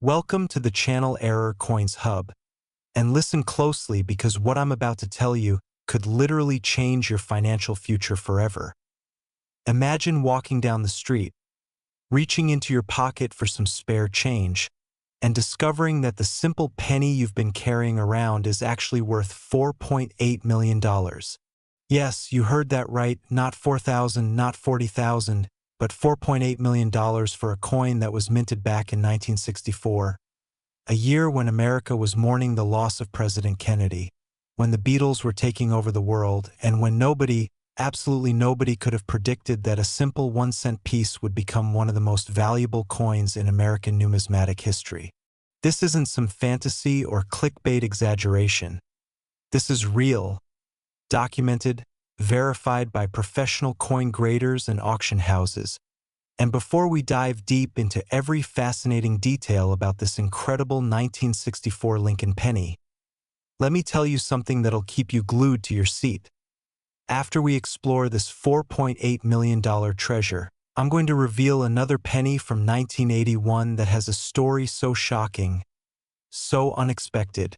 Welcome to the Channel Error Coins Hub, and listen closely because what I'm about to tell you could literally change your financial future forever. Imagine walking down the street, reaching into your pocket for some spare change, and discovering that the simple penny you've been carrying around is actually worth $4.8 million. Yes, you heard that right, not 4,000, not 40,000, but $4.8 million for a coin that was minted back in 1964, a year when America was mourning the loss of President Kennedy, when the Beatles were taking over the world, and when nobody, absolutely nobody, could have predicted that a simple 1-cent piece would become one of the most valuable coins in American numismatic history. This isn't some fantasy or clickbait exaggeration. This is real, documented, verified by professional coin graders and auction houses. And before we dive deep into every fascinating detail about this incredible 1964 Lincoln penny, let me tell you something that'll keep you glued to your seat. After we explore this $4.8 million treasure, I'm going to reveal another penny from 1981 that has a story so shocking, so unexpected,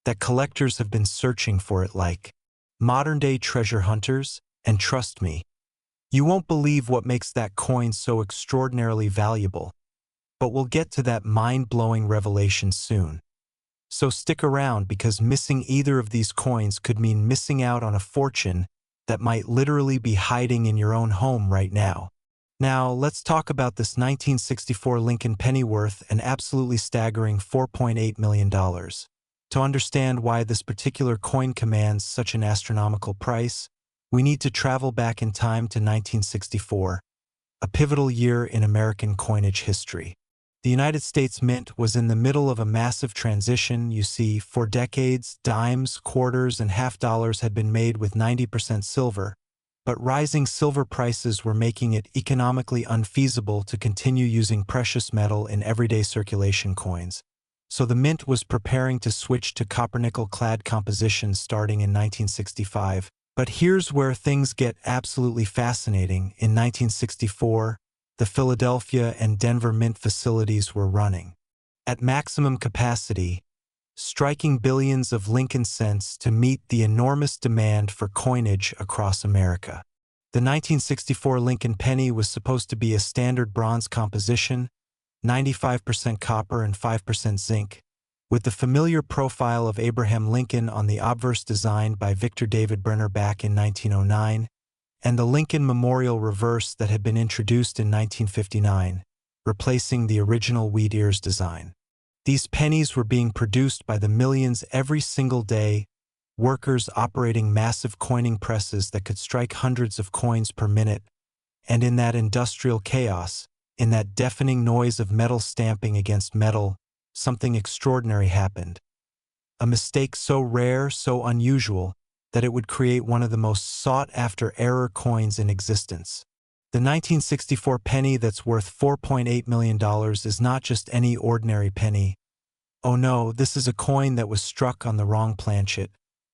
that collectors have been searching for it like modern-day treasure hunters, and trust me, you won't believe what makes that coin so extraordinarily valuable, but we'll get to that mind-blowing revelation soon. So stick around because missing either of these coins could mean missing out on a fortune that might literally be hiding in your own home right now. Now, let's talk about this 1964 Lincoln penny worth an absolutely staggering $4.8 million. To understand why this particular coin commands such an astronomical price, we need to travel back in time to 1964, a pivotal year in American coinage history. The United States Mint was in the middle of a massive transition. You see, for decades, dimes, quarters, and half dollars had been made with 90% silver, but rising silver prices were making it economically unfeasible to continue using precious metal in everyday circulation coins. So the Mint was preparing to switch to copper-nickel-clad compositions starting in 1965. But here's where things get absolutely fascinating. In 1964, the Philadelphia and Denver Mint facilities were running at maximum capacity, striking billions of Lincoln cents to meet the enormous demand for coinage across America. The 1964 Lincoln penny was supposed to be a standard bronze composition, 95% copper and 5% zinc, with the familiar profile of Abraham Lincoln on the obverse designed by Victor David Brenner back in 1909, and the Lincoln Memorial reverse that had been introduced in 1959, replacing the original wheat ears design. These pennies were being produced by the millions every single day, workers operating massive coining presses that could strike hundreds of coins per minute, and in that industrial chaos, in that deafening noise of metal stamping against metal, something extraordinary happened. A mistake so rare, so unusual, that it would create one of the most sought-after error coins in existence. The 1964 penny that's worth $4.8 million is not just any ordinary penny. Oh no, this is a coin that was struck on the wrong planchet.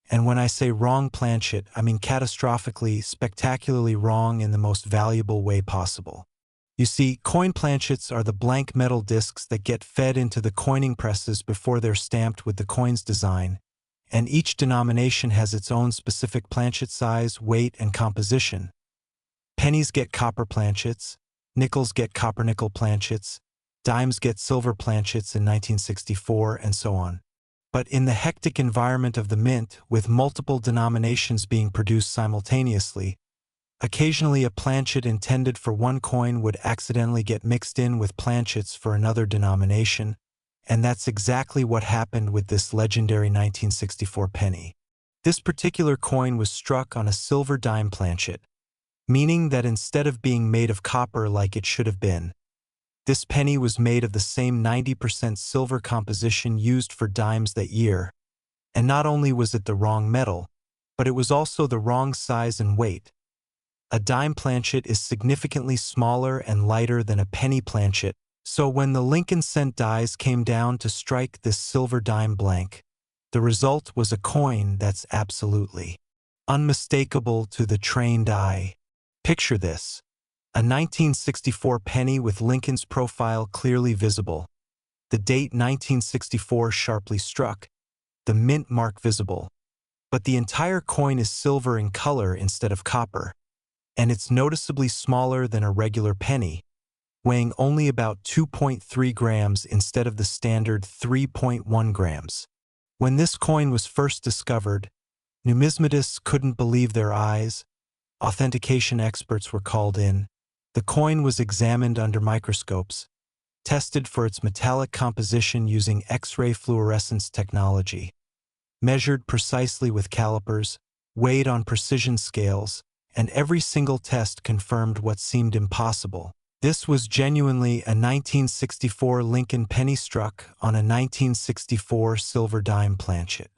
And when I say wrong planchet, I mean catastrophically, spectacularly wrong in the most valuable way possible. You see, coin planchets are the blank metal discs that get fed into the coining presses before they're stamped with the coin's design, and each denomination has its own specific planchet size, weight, and composition. Pennies get copper planchets, nickels get copper-nickel planchets, dimes get silver planchets in 1964, and so on. But in the hectic environment of the Mint, with multiple denominations being produced simultaneously, occasionally a planchet intended for one coin would accidentally get mixed in with planchets for another denomination, and that's exactly what happened with this legendary 1964 penny. This particular coin was struck on a silver dime planchet, meaning that instead of being made of copper like it should have been, this penny was made of the same 90% silver composition used for dimes that year. And not only was it the wrong metal, but it was also the wrong size and weight. A dime planchet is significantly smaller and lighter than a penny planchet, so when the Lincoln cent dies came down to strike this silver dime blank, the result was a coin that's absolutely unmistakable to the trained eye. Picture this: a 1964 penny with Lincoln's profile clearly visible, The date 1964 sharply struck, the mint mark visible. But the entire coin is silver in color instead of copper, and it's noticeably smaller than a regular penny, weighing only about 2.3 grams instead of the standard 3.1 grams. When this coin was first discovered, numismatists couldn't believe their eyes. Authentication experts were called in. The coin was examined under microscopes, tested for its metallic composition using X-ray fluorescence technology, measured precisely with calipers, weighed on precision scales, and every single test confirmed what seemed impossible. This was genuinely a 1964 Lincoln penny struck on a 1964 silver dime planchet.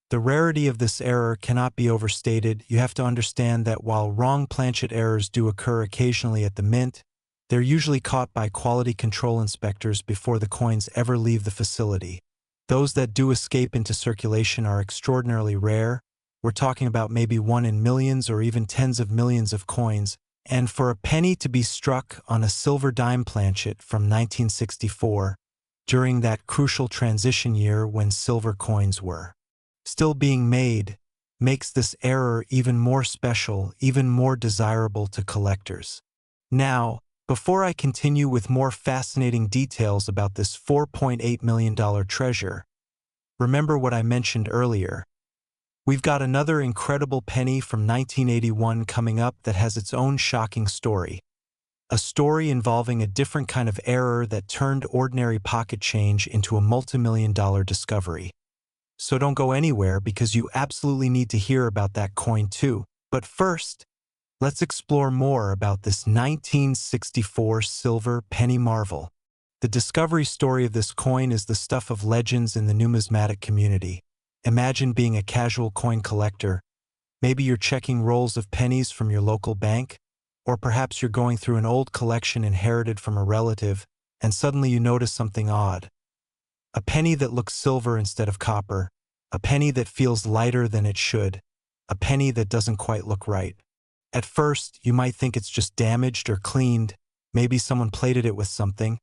The rarity of this error cannot be overstated. You have to understand that while wrong planchet errors do occur occasionally at the mint, they're usually caught by quality control inspectors before the coins ever leave the facility. Those that do escape into circulation are extraordinarily rare. We're talking about maybe 1 in millions or even tens of millions of coins, and for a penny to be struck on a silver dime planchet from 1964, during that crucial transition year when silver coins were still being made, makes this error even more special, even more desirable to collectors. Now, before I continue with more fascinating details about this $4.8 million treasure, remember what I mentioned earlier. We've got another incredible penny from 1981 coming up that has its own shocking story. A story involving a different kind of error that turned ordinary pocket change into a multi-million-dollar discovery. So don't go anywhere because you absolutely need to hear about that coin too. But first, let's explore more about this 1964 silver penny marvel. The discovery story of this coin is the stuff of legends in the numismatic community. Imagine being a casual coin collector. Maybe you're checking rolls of pennies from your local bank, or perhaps you're going through an old collection inherited from a relative, and suddenly you notice something odd. A penny that looks silver instead of copper, a penny that feels lighter than it should, a penny that doesn't quite look right. At first, you might think it's just damaged or cleaned, maybe someone plated it with something,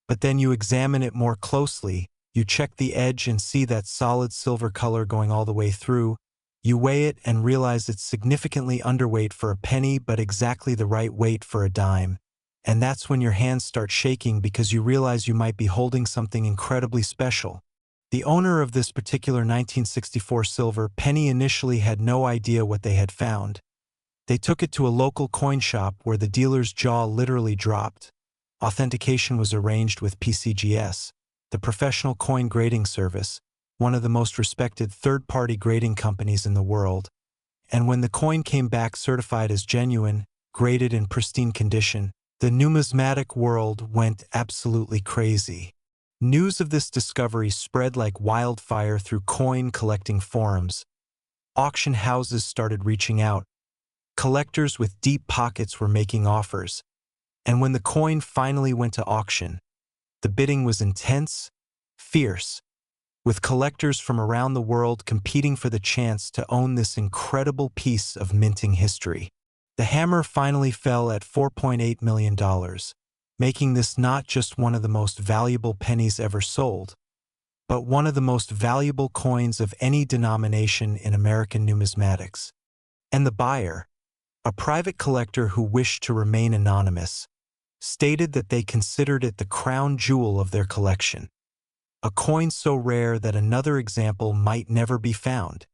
but then you examine it more closely, you check the edge and see that solid silver color going all the way through, you weigh it and realize it's significantly underweight for a penny but exactly the right weight for a dime. And that's when your hands start shaking because you realize you might be holding something incredibly special. The owner of this particular 1964 silver penny initially had no idea what they had found. They took it to a local coin shop where the dealer's jaw literally dropped. Authentication was arranged with PCGS, the professional coin grading service, one of the most respected third-party grading companies in the world. And when the coin came back certified as genuine, graded in pristine condition, the numismatic world went absolutely crazy. News of this discovery spread like wildfire through coin-collecting forums. Auction houses started reaching out. Collectors with deep pockets were making offers. And when the coin finally went to auction, the bidding was intense, fierce, with collectors from around the world competing for the chance to own this incredible piece of minting history. The hammer finally fell at $4.8 million, making this not just one of the most valuable pennies ever sold, but one of the most valuable coins of any denomination in American numismatics. And the buyer, a private collector who wished to remain anonymous, stated that they considered it the crown jewel of their collection, a coin so rare that another example might never be found.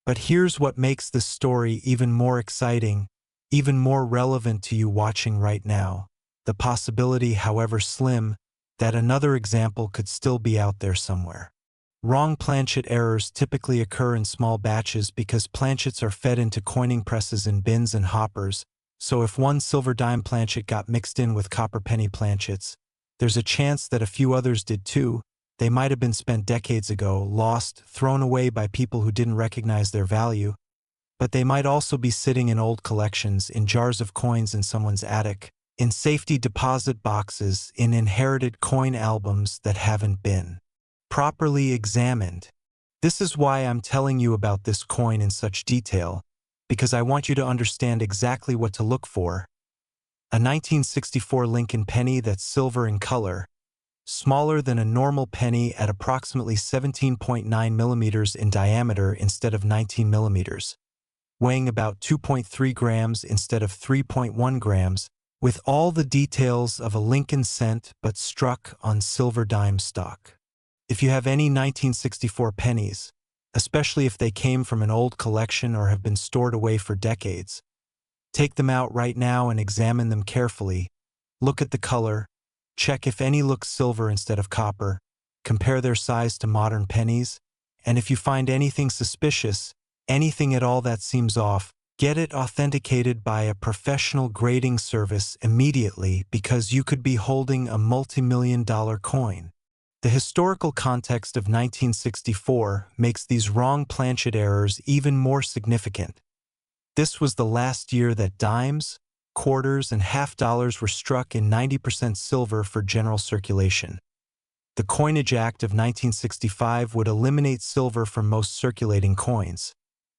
But here's what makes this story even more exciting, even more relevant to you watching right now. The possibility, however slim, that another example could still be out there somewhere. Wrong planchet errors typically occur in small batches because planchets are fed into coining presses in bins and hoppers, so if one silver dime planchet got mixed in with copper penny planchets, there's a chance that a few others did too. They might have been spent decades ago, lost, thrown away by people who didn't recognize their value, but they might also be sitting in old collections, in jars of coins in someone's attic, in safety deposit boxes, in inherited coin albums that haven't been properly examined. This is why I'm telling you about this coin in such detail, because I want you to understand exactly what to look for. A 1964 Lincoln penny that's silver in color, smaller than a normal penny at approximately 17.9 millimeters in diameter instead of 19 millimeters, weighing about 2.3 grams instead of 3.1 grams, with all the details of a Lincoln cent but struck on silver dime stock. If you have any 1964 pennies, especially if they came from an old collection or have been stored away for decades, take them out right now and examine them carefully. Look at the color, check if any look silver instead of copper, compare their size to modern pennies, and if you find anything suspicious, anything at all that seems off, get it authenticated by a professional grading service immediately, because you could be holding a multi-million-dollar coin. The historical context of 1964 makes these wrong planchet errors even more significant. This was the last year that dimes, quarters, and half dollars were struck in 90% silver for general circulation. The Coinage Act of 1965 would eliminate silver from most circulating coins.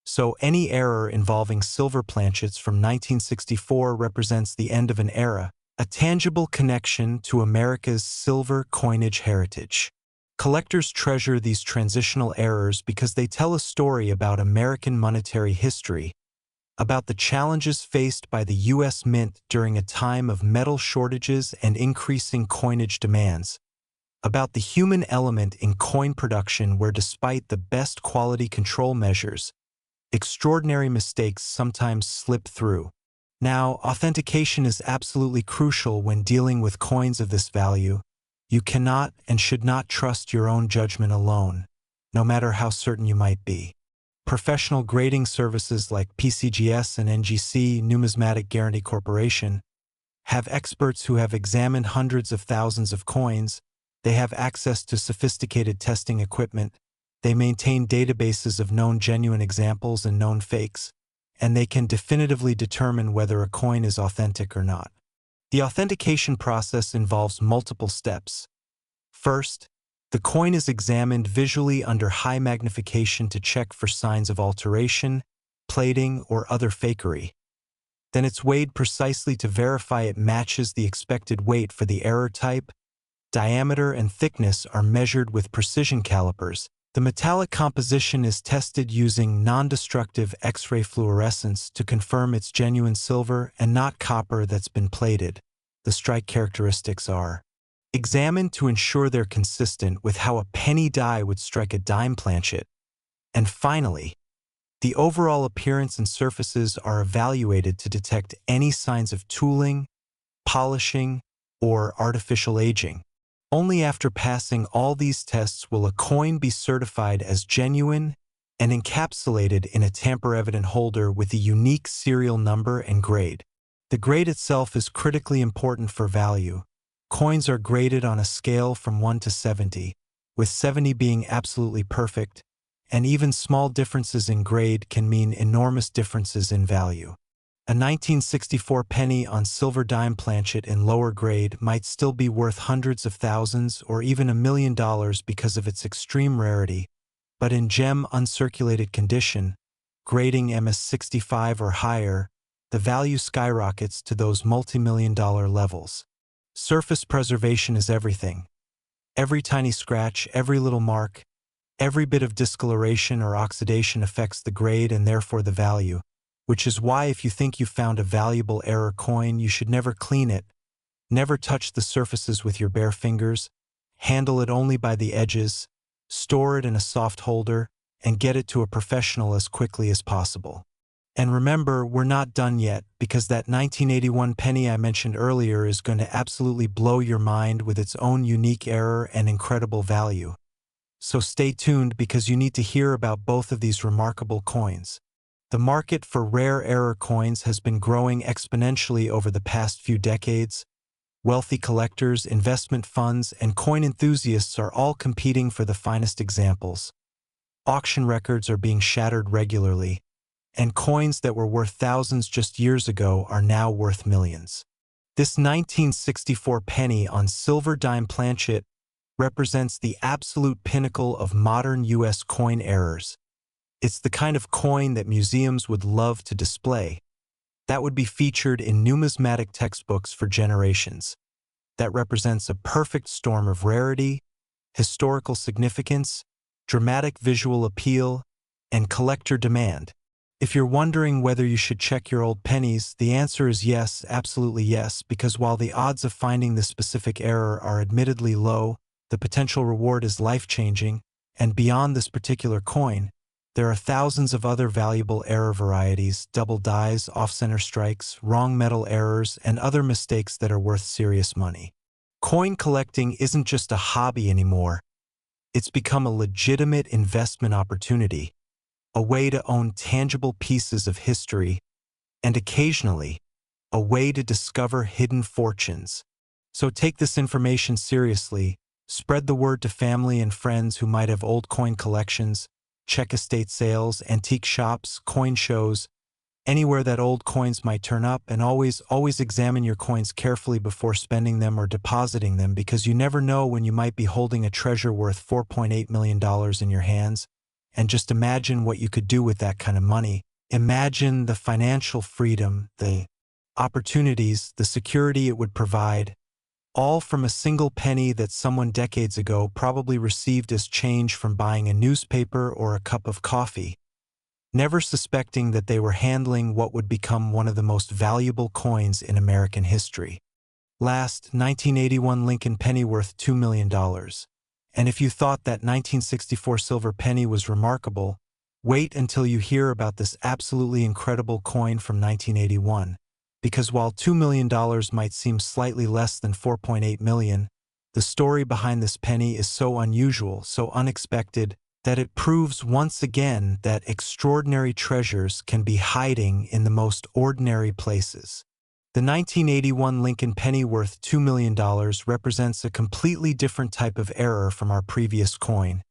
So any error involving silver planchets from 1964 represents the end of an era, a tangible connection to America's silver coinage heritage. Collectors treasure these transitional errors because they tell a story about American monetary history, about the challenges faced by the U.S. Mint during a time of metal shortages and increasing coinage demands, about the human element in coin production where, despite the best quality control measures, extraordinary mistakes sometimes slip through. Now, authentication is absolutely crucial when dealing with coins of this value. You cannot and should not trust your own judgment alone, no matter how certain you might be. Professional grading services like PCGS and NGC Numismatic Guarantee Corporation have experts who have examined hundreds of thousands of coins. They have access to sophisticated testing equipment. They maintain databases of known genuine examples and known fakes, and they can definitively determine whether a coin is authentic or not. The authentication process involves multiple steps. First, the coin is examined visually under high magnification to check for signs of alteration, plating, or other fakery. Then it's weighed precisely to verify it matches the expected weight for the error type. Diameter and thickness are measured with precision calipers. The metallic composition is tested using non-destructive X-ray fluorescence to confirm it's genuine silver and not copper that's been plated. The strike characteristics are examined to ensure they're consistent with how a penny die would strike a dime planchet. And finally, the overall appearance and surfaces are evaluated to detect any signs of tooling, polishing, or artificial aging. Only after passing all these tests will a coin be certified as genuine and encapsulated in a tamper-evident holder with a unique serial number and grade. The grade itself is critically important for value. Coins are graded on a scale from 1 to 70, with 70 being absolutely perfect, and even small differences in grade can mean enormous differences in value. A 1964 penny on silver dime planchet in lower grade might still be worth hundreds of thousands or even $1 million because of its extreme rarity, but in gem uncirculated condition, grading MS65 or higher, the value skyrockets to those multi-million-dollar levels. Surface preservation is everything. Every tiny scratch, every little mark, every bit of discoloration or oxidation affects the grade and therefore the value, which is why if you think you found a valuable error coin, you should never clean it, never touch the surfaces with your bare fingers, handle it only by the edges, store it in a soft holder, and get it to a professional as quickly as possible. And remember, we're not done yet, because that 1981 penny I mentioned earlier is going to absolutely blow your mind with its own unique error and incredible value. So stay tuned, because you need to hear about both of these remarkable coins. The market for rare error coins has been growing exponentially over the past few decades. Wealthy collectors, investment funds, and coin enthusiasts are all competing for the finest examples. Auction records are being shattered regularly, and coins that were worth thousands just years ago are now worth millions. This 1964 penny on silver dime planchet represents the absolute pinnacle of modern U.S. coin errors. It's the kind of coin that museums would love to display, that would be featured in numismatic textbooks for generations, that represents a perfect storm of rarity, historical significance, dramatic visual appeal, and collector demand. If you're wondering whether you should check your old pennies, the answer is yes, absolutely yes, because while the odds of finding this specific error are admittedly low, the potential reward is life-changing, and beyond this particular coin, there are thousands of other valuable error varieties, double dies, off-center strikes, wrong metal errors, and other mistakes that are worth serious money. Coin collecting isn't just a hobby anymore. It's become a legitimate investment opportunity, a way to own tangible pieces of history, and occasionally, a way to discover hidden fortunes. So take this information seriously, spread the word to family and friends who might have old coin collections, check estate sales, antique shops, coin shows, anywhere that old coins might turn up, and always examine your coins carefully before spending them or depositing them, because you never know when you might be holding a treasure worth $4.8 million in your hands. And just imagine what you could do with that kind of money. Imagine the financial freedom, the opportunities, the security it would provide, all from a single penny that someone decades ago probably received as change from buying a newspaper or a cup of coffee, never suspecting that they were handling what would become one of the most valuable coins in American history. Last, 1981 Lincoln penny worth $2 million. And if you thought that 1964 silver penny was remarkable, wait until you hear about this absolutely incredible coin from 1981. Because while $2 million might seem slightly less than $4.8 million, the story behind this penny is so unusual, so unexpected, that it proves once again that extraordinary treasures can be hiding in the most ordinary places. The 1981 Lincoln penny worth $2 million represents a completely different type of error from our previous coin,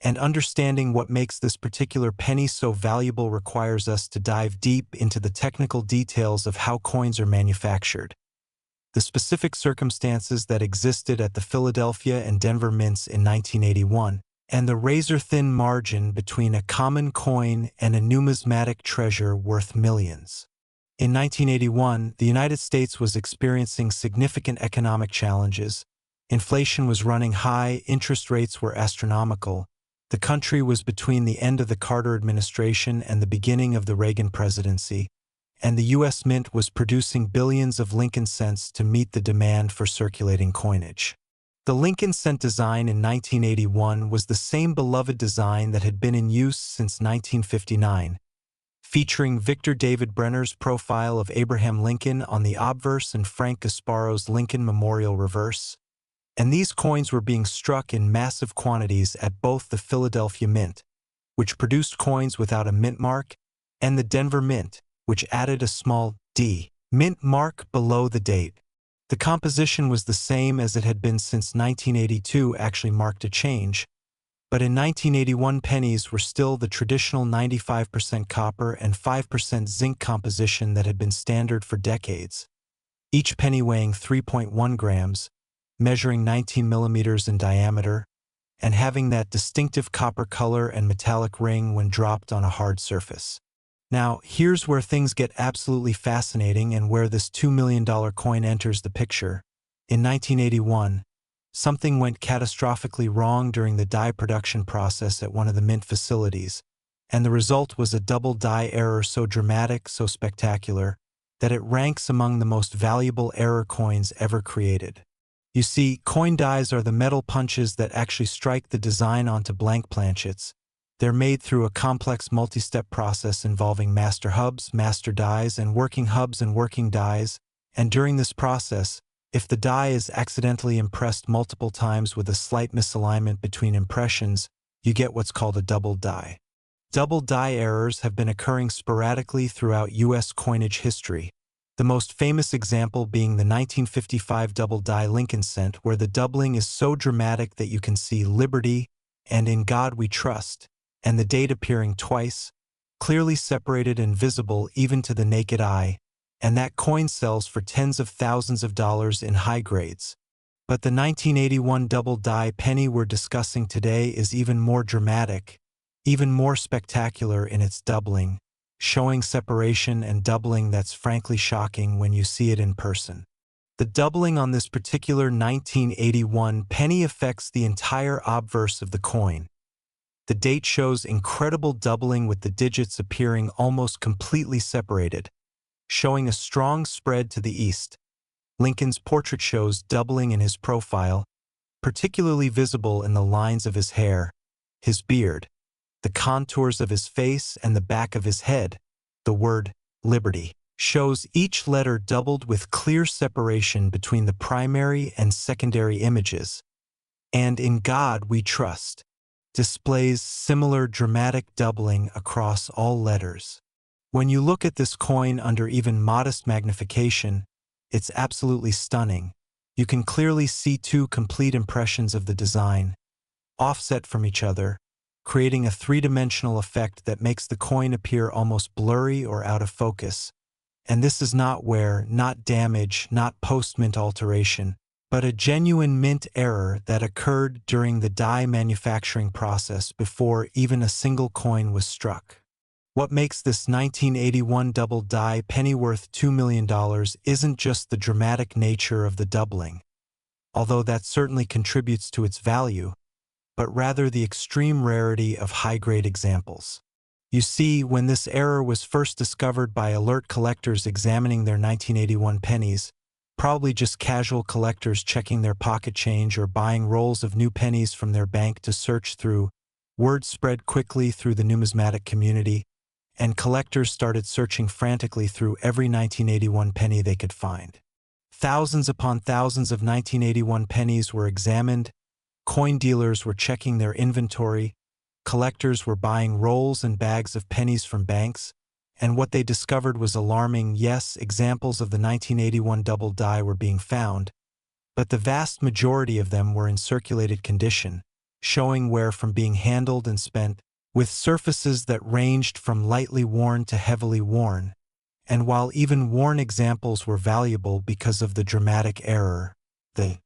and understanding what makes this particular penny so valuable requires us to dive deep into the technical details of how coins are manufactured, the specific circumstances that existed at the Philadelphia and Denver mints in 1981, and the razor-thin margin between a common coin and a numismatic treasure worth millions. In 1981, the United States was experiencing significant economic challenges. Inflation was running high, interest rates were astronomical. The country was between the end of the Carter administration and the beginning of the Reagan presidency, and the U.S. Mint was producing billions of Lincoln cents to meet the demand for circulating coinage. The Lincoln cent design in 1981 was the same beloved design that had been in use since 1959, featuring Victor David Brenner's profile of Abraham Lincoln on the obverse and Frank Gasparo's Lincoln Memorial reverse. And these coins were being struck in massive quantities at both the Philadelphia Mint, which produced coins without a mint mark, and the Denver Mint, which added a small D mint mark below the date. The composition was the same as it had been since 1982, actually marked a change, but in 1981 pennies were still the traditional 95% copper and 5% zinc composition that had been standard for decades, each penny weighing 3.1 grams, measuring 19 millimeters in diameter, and having that distinctive copper color and metallic ring when dropped on a hard surface. Now, here's where things get absolutely fascinating and where this $2 million coin enters the picture. In 1981, something went catastrophically wrong during the die production process at one of the mint facilities, and the result was a double die error so dramatic, so spectacular, that it ranks among the most valuable error coins ever created. You see, coin dies are the metal punches that actually strike the design onto blank planchets. They're made through a complex multi-step process involving master hubs, master dies, and working hubs and working dies, and during this process, if the die is accidentally impressed multiple times with a slight misalignment between impressions, you get what's called a double die. Double die errors have been occurring sporadically throughout U.S. coinage history, the most famous example being the 1955 double die Lincoln cent, where the doubling is so dramatic that you can see Liberty and In God We Trust, and the date appearing twice, clearly separated and visible even to the naked eye, and that coin sells for tens of thousands of dollars in high grades. But the 1981 double die penny we're discussing today is even more dramatic, even more spectacular in its doubling, showing separation and doubling that's frankly shocking when you see it in person. The doubling on this particular 1981 penny affects the entire obverse of the coin. The date shows incredible doubling with the digits appearing almost completely separated, showing a strong spread to the east. Lincoln's portrait shows doubling in his profile, particularly visible in the lines of his hair, his beard, the contours of his face, and the back of his head. The word liberty shows each letter doubled with clear separation between the primary and secondary images. And in God we trust displays similar dramatic doubling across all letters. When you look at this coin under even modest magnification, it's absolutely stunning. You can clearly see two complete impressions of the design, offset from each other, creating a three-dimensional effect that makes the coin appear almost blurry or out of focus. And this is not wear, not damage, not post-mint alteration, but a genuine mint error that occurred during the die manufacturing process before even a single coin was struck. What makes this 1981 double die penny worth $2 million isn't just the dramatic nature of the doubling, although that certainly contributes to its value, but rather the extreme rarity of high-grade examples. You see, when this error was first discovered by alert collectors examining their 1981 pennies, probably just casual collectors checking their pocket change or buying rolls of new pennies from their bank to search through, word spread quickly through the numismatic community, and collectors started searching frantically through every 1981 penny they could find. Thousands upon thousands of 1981 pennies were examined, coin dealers were checking their inventory, collectors were buying rolls and bags of pennies from banks, and what they discovered was alarming. Yes, examples of the 1981 double die were being found, but the vast majority of them were in circulated condition, showing wear from being handled and spent, with surfaces that ranged from lightly worn to heavily worn. And while even worn examples were valuable because of the dramatic error, the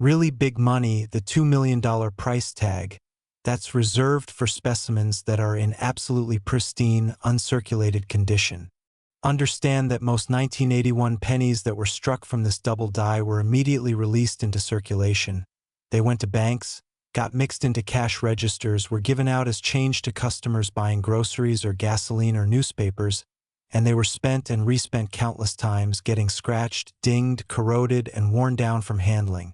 really big money, the $2 million price tag, that's reserved for specimens that are in absolutely pristine, uncirculated condition. Understand that most 1981 pennies that were struck from this double die were immediately released into circulation. They went to banks, got mixed into cash registers, were given out as change to customers buying groceries or gasoline or newspapers, and they were spent and respent countless times, getting scratched, dinged, corroded, and worn down from handling.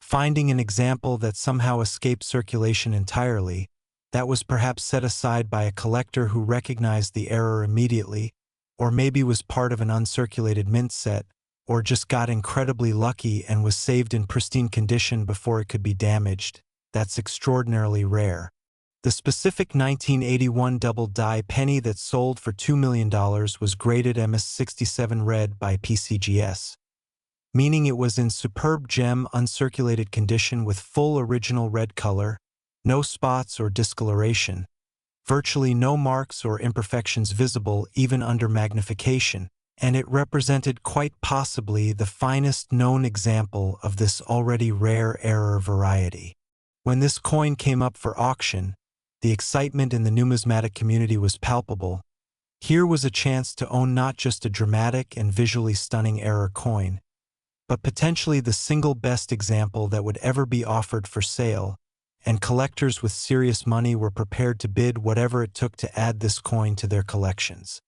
Finding an example that somehow escaped circulation entirely, that was perhaps set aside by a collector who recognized the error immediately, or maybe was part of an uncirculated mint set, or just got incredibly lucky and was saved in pristine condition before it could be damaged, that's extraordinarily rare. The specific 1981 double die penny that sold for $2 million was graded MS67 red by PCGS, meaning it was in superb gem uncirculated condition with full original red color, no spots or discoloration, virtually no marks or imperfections visible even under magnification, and it represented quite possibly the finest known example of this already rare error variety. When this coin came up for auction, the excitement in the numismatic community was palpable. Here was a chance to own not just a dramatic and visually stunning error coin, but potentially the single best example that would ever be offered for sale, and collectors with serious money were prepared to bid whatever it took to add this coin to their collections.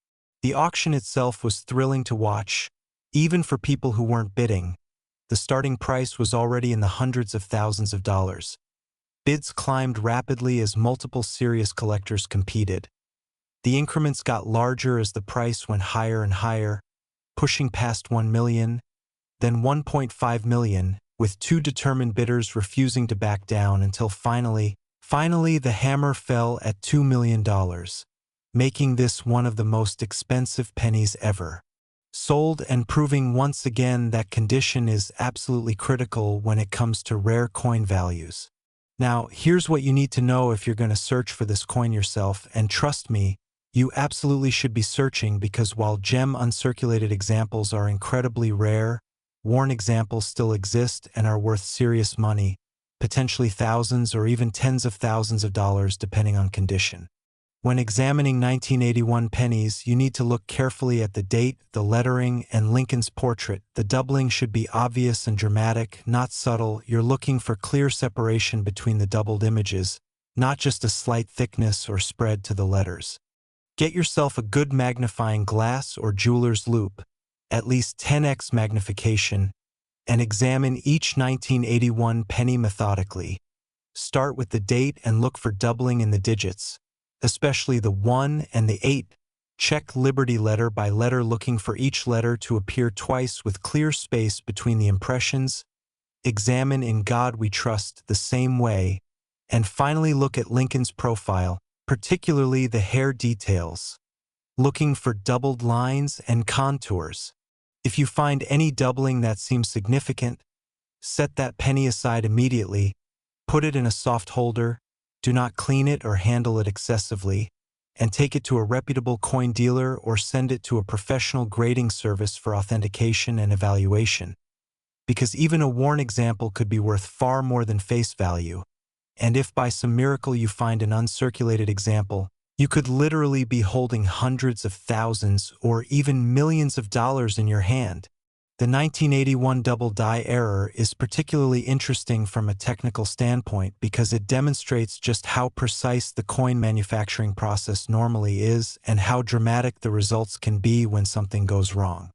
The auction itself was thrilling to watch, even for people who weren't bidding. The starting price was already in the hundreds of thousands of dollars. Bids climbed rapidly as multiple serious collectors competed. The increments got larger as the price went higher and higher, pushing past $1 million, then $1.5 million, with two determined bidders refusing to back down until finally the hammer fell at $2 million, making this one of the most expensive pennies ever sold and proving once again that condition is absolutely critical when it comes to rare coin values. Now, here's what you need to know if you're going to search for this coin yourself, and trust me, you absolutely should be searching, because while gem uncirculated examples are incredibly rare, worn examples still exist and are worth serious money, potentially thousands or even tens of thousands of dollars depending on condition. When examining 1981 pennies, you need to look carefully at the date, the lettering, and Lincoln's portrait. The doubling should be obvious and dramatic, not subtle. You're looking for clear separation between the doubled images, not just a slight thickness or spread to the letters. Get yourself a good magnifying glass or jeweler's loupe, at least 10x magnification, and examine each 1981 penny methodically. Start with the date and look for doubling in the digits, especially the 1 and the 8. Check Liberty letter by letter, looking for each letter to appear twice with clear space between the impressions. Examine In God We Trust the same way. And finally, look at Lincoln's profile, particularly the hair details, looking for doubled lines and contours. If you find any doubling that seems significant, set that penny aside immediately. Put it in a soft holder, do not clean it or handle it excessively, and take it to a reputable coin dealer or send it to a professional grading service for authentication and evaluation. Because even a worn example could be worth far more than face value. And if by some miracle you find an uncirculated example, you could literally be holding hundreds of thousands or even millions of dollars in your hand. The 1981 double die error is particularly interesting from a technical standpoint because it demonstrates just how precise the coin manufacturing process normally is and how dramatic the results can be when something goes wrong.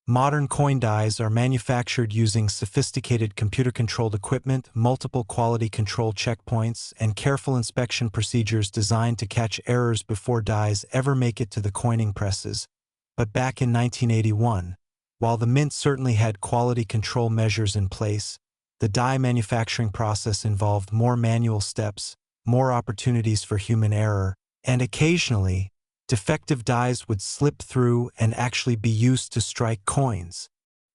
Modern coin dies are manufactured using sophisticated computer-controlled equipment, multiple quality control checkpoints, and careful inspection procedures designed to catch errors before dies ever make it to the coining presses. But back in 1981, while the mint certainly had quality control measures in place, the die manufacturing process involved more manual steps, more opportunities for human error, and occasionally, defective dies would slip through and actually be used to strike coins.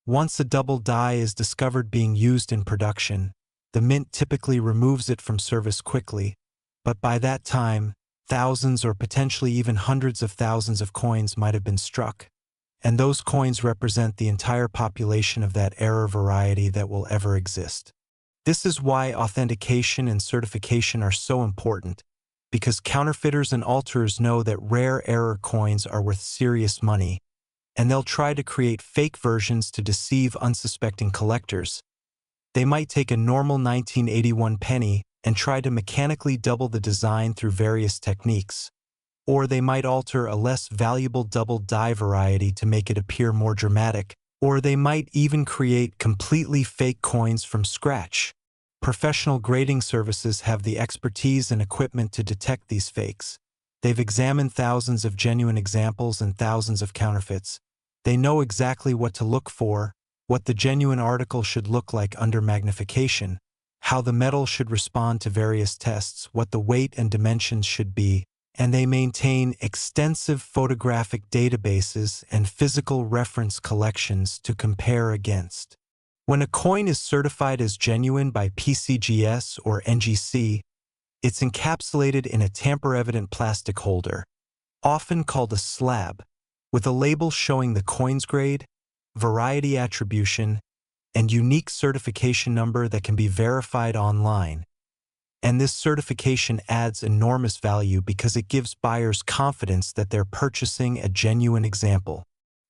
Once a double die is discovered being used in production, the mint typically removes it from service quickly, but by that time, thousands or potentially even hundreds of thousands of coins might have been struck. And those coins represent the entire population of that error variety that will ever exist. This is why authentication and certification are so important, because counterfeiters and alterers know that rare error coins are worth serious money, and they'll try to create fake versions to deceive unsuspecting collectors. They might take a normal 1981 penny and try to mechanically double the design through various techniques. Or they might alter a less valuable double die variety to make it appear more dramatic, or they might even create completely fake coins from scratch. Professional grading services have the expertise and equipment to detect these fakes. They've examined thousands of genuine examples and thousands of counterfeits. They know exactly what to look for, what the genuine article should look like under magnification, how the metal should respond to various tests, what the weight and dimensions should be, and they maintain extensive photographic databases and physical reference collections to compare against. When a coin is certified as genuine by PCGS or NGC, it's encapsulated in a tamper-evident plastic holder, often called a slab, with a label showing the coin's grade, variety attribution, and unique certification number that can be verified online. And this certification adds enormous value because it gives buyers confidence that they're purchasing a genuine example.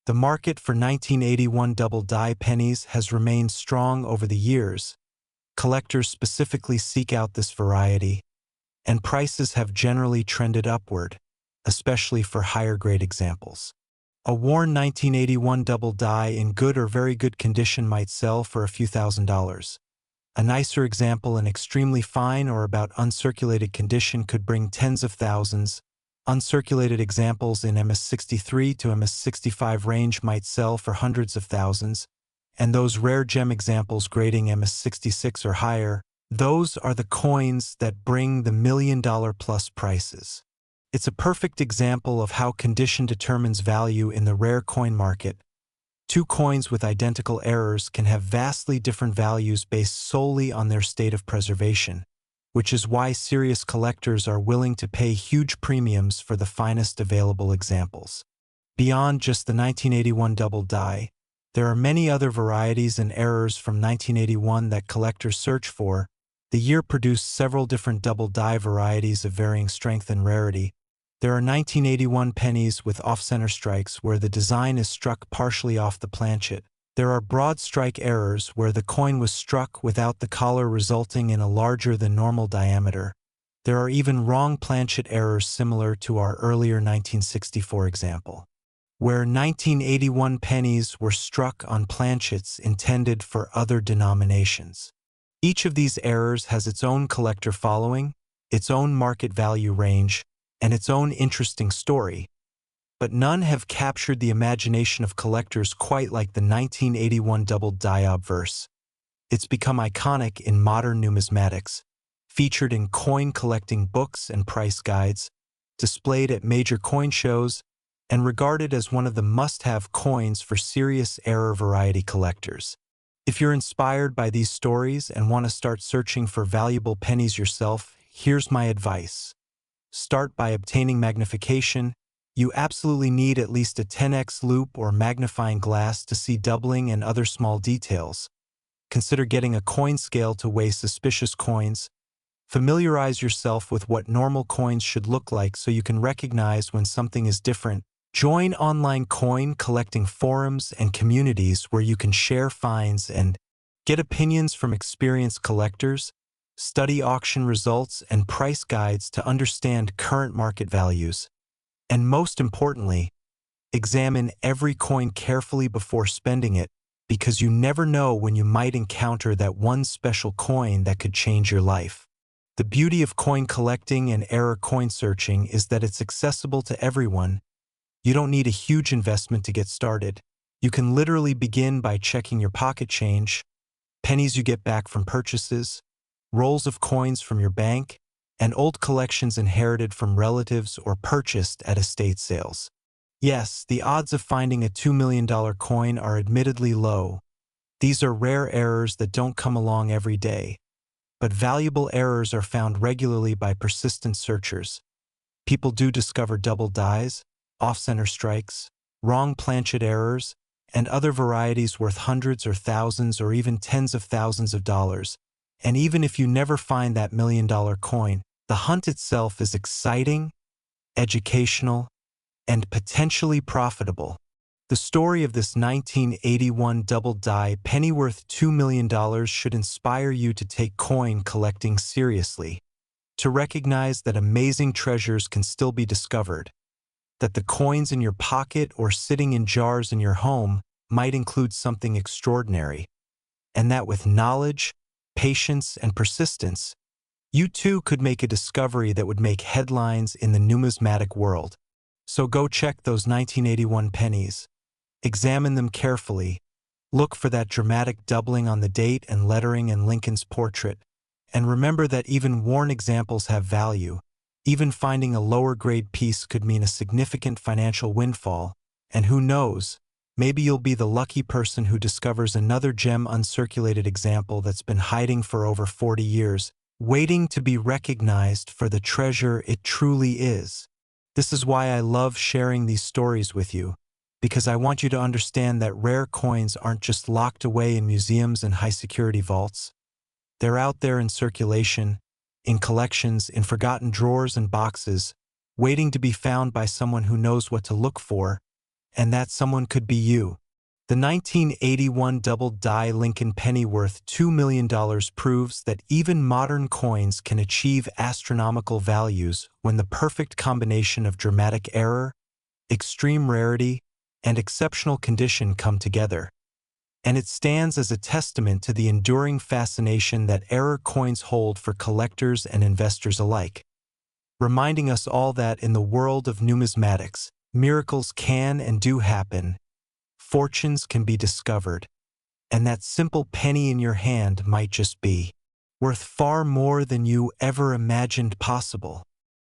The market for 1981 double die pennies has remained strong over the years. Collectors specifically seek out this variety, and prices have generally trended upward, especially for higher-grade examples. A worn 1981 double die in good or very good condition might sell for a few $1,000s. A nicer example in extremely fine or about uncirculated condition could bring tens of thousands. Uncirculated examples in MS63 to MS65 range might sell for hundreds of thousands, and those rare gem examples grading MS66 or higher, those are the coins that bring the million-dollar-plus prices. It's a perfect example of how condition determines value in the rare coin market. Two coins with identical errors can have vastly different values based solely on their state of preservation, which is why serious collectors are willing to pay huge premiums for the finest available examples. Beyond just the 1981 double die, there are many other varieties and errors from 1981 that collectors search for. The year produced several different double die varieties of varying strength and rarity. There are 1981 pennies with off-center strikes where the design is struck partially off the planchet. There are broad strike errors where the coin was struck without the collar, resulting in a larger than normal diameter. There are even wrong planchet errors similar to our earlier 1964 example, where 1981 pennies were struck on planchets intended for other denominations. Each of these errors has its own collector following, its own market value range, and its own interesting story, but none have captured the imagination of collectors quite like the 1981 doubled die obverse. It's become iconic in modern numismatics, featured in coin collecting books and price guides, displayed at major coin shows, and regarded as one of the must-have coins for serious error variety collectors. If you're inspired by these stories and want to start searching for valuable pennies yourself, here's my advice. Start by obtaining magnification. You absolutely need at least a 10x loupe or magnifying glass to see doubling and other small details. Consider getting a coin scale to weigh suspicious coins. Familiarize yourself with what normal coins should look like so you can recognize when something is different. Join online coin collecting forums and communities where you can share finds and get opinions from experienced collectors. Study auction results and price guides to understand current market values. And most importantly, examine every coin carefully before spending it, because you never know when you might encounter that one special coin that could change your life. The beauty of coin collecting and error coin searching is that it's accessible to everyone. You don't need a huge investment to get started. You can literally begin by checking your pocket change, pennies you get back from purchases, rolls of coins from your bank, and old collections inherited from relatives or purchased at estate sales. Yes, the odds of finding a $2 million coin are admittedly low. These are rare errors that don't come along every day. But valuable errors are found regularly by persistent searchers. People do discover double dies, off-center strikes, wrong planchet errors, and other varieties worth hundreds or thousands or even tens of thousands of dollars. And even if you never find that $1 million coin, the hunt itself is exciting, educational, and potentially profitable. The story of this 1981 double die penny worth $2 million should inspire you to take coin collecting seriously, to recognize that amazing treasures can still be discovered, that the coins in your pocket or sitting in jars in your home might include something extraordinary, and that with knowledge, patience, and persistence, you too could make a discovery that would make headlines in the numismatic world. So go check those 1981 pennies. Examine them carefully. Look for that dramatic doubling on the date and lettering in Lincoln's portrait. And remember that even worn examples have value. Even finding a lower grade piece could mean a significant financial windfall. And who knows, maybe you'll be the lucky person who discovers another gem uncirculated example that's been hiding for over 40 years, waiting to be recognized for the treasure it truly is. This is why I love sharing these stories with you, because I want you to understand that rare coins aren't just locked away in museums and high-security vaults. They're out there in circulation, in collections, in forgotten drawers and boxes, waiting to be found by someone who knows what to look for, and that someone could be you. The 1981 double die Lincoln penny worth $2 million proves that even modern coins can achieve astronomical values when the perfect combination of dramatic error, extreme rarity, and exceptional condition come together. And it stands as a testament to the enduring fascination that error coins hold for collectors and investors alike, reminding us all that in the world of numismatics, miracles can and do happen, fortunes can be discovered, and that simple penny in your hand might just be worth far more than you ever imagined possible.